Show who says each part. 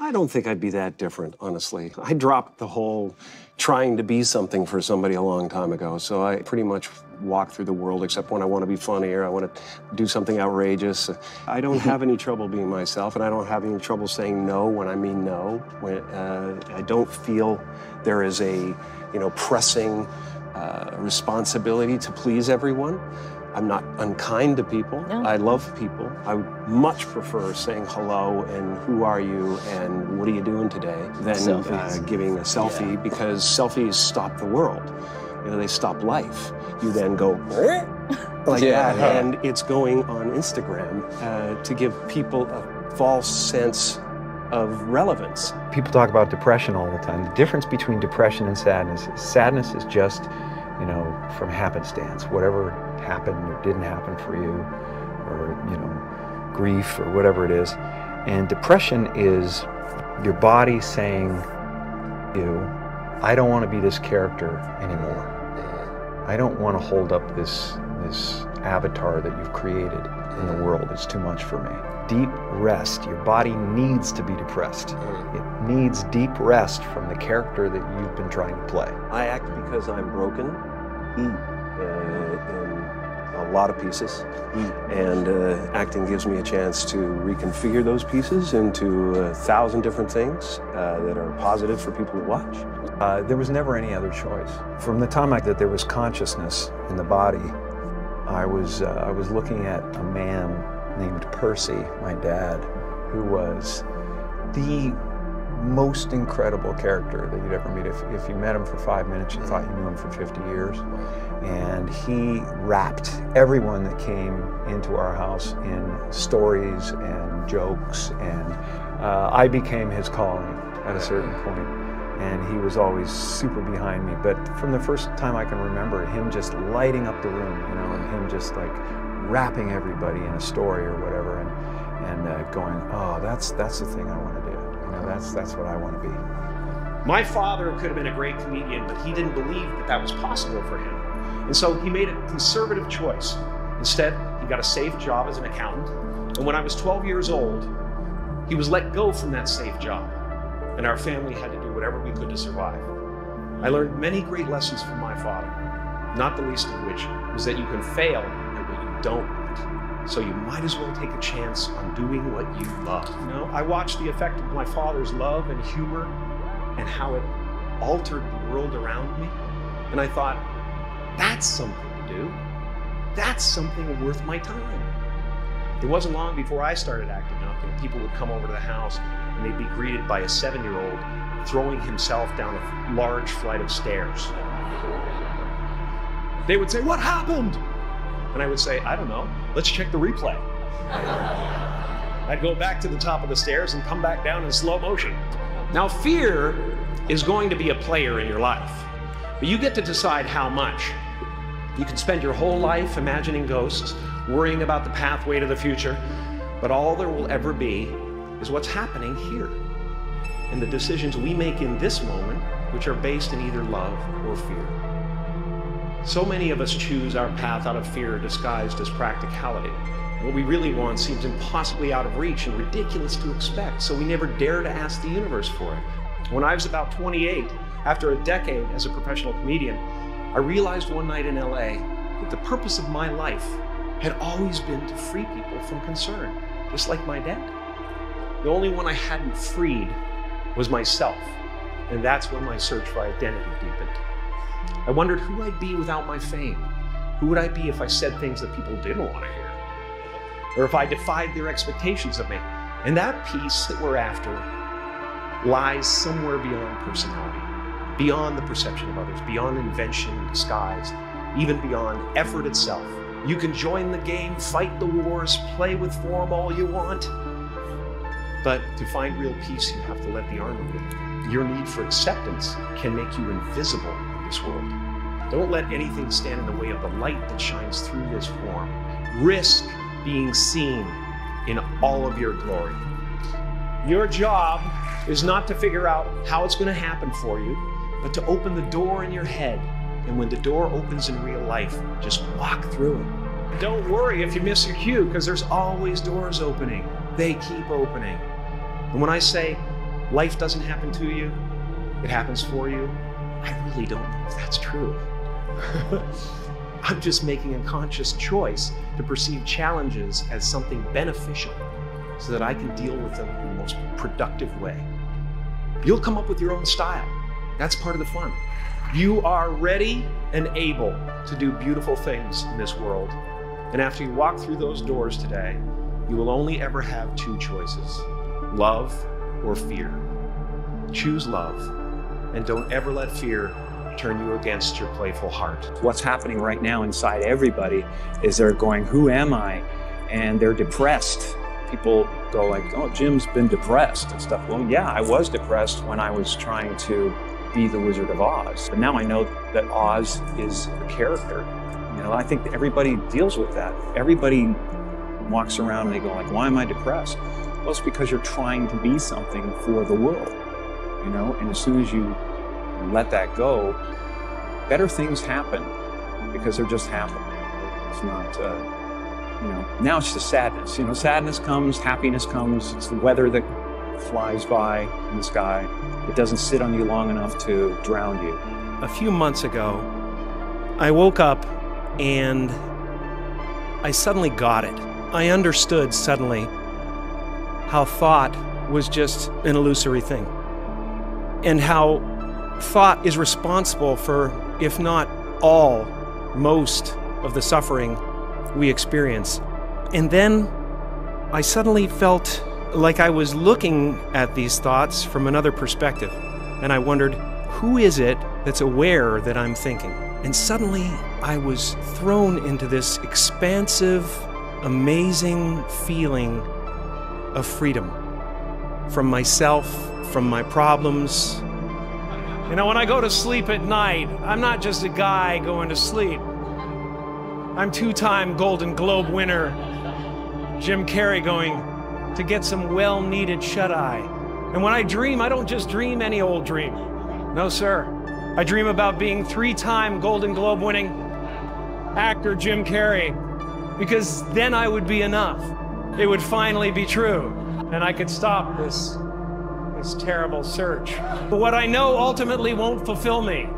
Speaker 1: I don't think I'd be that different, honestly. I dropped the whole trying to be something for somebody a long time ago, so I pretty much walk through the world except when I want to be funny or I want to do something outrageous. I don't have any trouble being myself, and I don't have any trouble saying no when I mean no. I don't feel there is a, pressing responsibility to please everyone. I'm not unkind to people. No. I love people. I would much prefer saying hello and who are you and what are you doing today than giving a selfie, because selfies stop the world. They stop life. You then go like that, and it's going on Instagram to give people a false sense of relevance.
Speaker 2: People talk about depression all the time. The difference between depression and sadness is just, from happenstance. Whatever happened or didn't happen for you, or, grief or whatever it is. And depression is your body saying, I don't want to be this character anymore. I don't want to hold up this avatar that you've created in the world. It's too much for me. Deep rest. Your body needs to be depressed. It needs deep rest from the character that you've been trying to play.
Speaker 1: I act because I'm broken in a lot of pieces, and acting gives me a chance to reconfigure those pieces into 1,000 different things that are positive for people to watch.
Speaker 2: There was never any other choice. From the time that there was consciousness in the body, I was looking at a man named Percy, my dad, who was the most incredible character that you'd ever meet. If you met him for 5 minutes, you thought you knew him for 50 years. And he wrapped everyone that came into our house in stories and jokes, and I became his calling at a certain point. And he was always super behind me. But from the first time I can remember, him just lighting up the room, and him just like wrapping everybody in a story or whatever, and going, oh, that's the thing I want to do. That's what I want to be.
Speaker 3: My father could have been a great comedian, but he didn't believe that was possible for him. And so he made a conservative choice. Instead, he got a safe job as an accountant. And when I was 12 years old, he was let go from that safe job. And our family had to do whatever we could to survive. I learned many great lessons from my father, not the least of which was that you can fail at what you don't want. So you might as well take a chance on doing what you love. I watched the effect of my father's love and humor and how it altered the world around me. And I thought, that's something to do. That's something worth my time. It wasn't long before I started acting up, and people would come over to the house and they'd be greeted by a 7-year-old throwing himself down a large flight of stairs. They would say, "What happened?" And I would say, "I don't know. Let's check the replay." I'd go back to the top of the stairs and come back down in slow motion. Now, fear is going to be a player in your life, but you get to decide how much. You can spend your whole life imagining ghosts, worrying about the pathway to the future, but all there will ever be is what's happening here, and the decisions we make in this moment, which are based in either love or fear. So many of us choose our path out of fear disguised as practicality. What we really want seems impossibly out of reach and ridiculous to expect, so we never dare to ask the universe for it. When I was about 28, after a decade as a professional comedian, I realized one night in LA that the purpose of my life had always been to free people from concern, just like my dad. The only one I hadn't freed was myself, and that's when my search for identity deepened. I wondered who I'd be without my fame. Who would I be if I said things that people didn't want to hear? Or if I defied their expectations of me? And that peace that we're after lies somewhere beyond personality, beyond the perception of others, beyond invention and disguise, even beyond effort itself. You can join the game, fight the wars, play with form all you want, but to find real peace, you have to let the armor go. Your need for acceptance can make you invisible in this world. Don't let anything stand in the way of the light that shines through this form. Risk being seen in all of your glory. Your job is not to figure out how it's going to happen for you, but to open the door in your head. And when the door opens in real life, just walk through it. Don't worry if you miss your cue, because there's always doors opening. They keep opening. And when I say life doesn't happen to you, it happens for you. I really don't know if that's true. I'm just making a conscious choice to perceive challenges as something beneficial so that I can deal with them in the most productive way. You'll come up with your own style. That's part of the fun. You are ready and able to do beautiful things in this world. And after you walk through those doors today, you will only ever have two choices: love or fear. Choose love, and don't ever let fear turn you against your playful heart.
Speaker 2: What's happening right now inside everybody is they're going, who am I? And they're depressed. People go like, oh, Jim's been depressed and stuff. Well, yeah, I was depressed when I was trying to be the Wizard of Oz. But now I know that Oz is a character. You know, I think everybody deals with that. Everybody walks around and they go like, why am I depressed? Well, it's because you're trying to be something for the world, you know? And as soon as you let that go, better things happen because they're just happening. It's not, you know, now it's just sadness. You know, sadness comes, happiness comes. It's the weather that flies by in the sky. It doesn't sit on you long enough to drown you.
Speaker 3: A few months ago, I woke up and I suddenly got it. I understood suddenly how thought was just an illusory thing, and how thought is responsible for, if not all, most of the suffering we experience. And then I suddenly felt like I was looking at these thoughts from another perspective, and I wondered, who is it that's aware that I'm thinking? And suddenly I was thrown into this expansive, amazing feeling of freedom from myself, from my problems. You know, when I go to sleep at night, I'm not just a guy going to sleep. I'm two-time Golden Globe winner Jim Carrey going to get some well-needed shut-eye. And when I dream, I don't just dream any old dream. No, sir. I dream about being three-time Golden Globe winning actor Jim Carrey, because then I would be enough. It would finally be true, and I could stop this terrible search. But what I know ultimately won't fulfill me.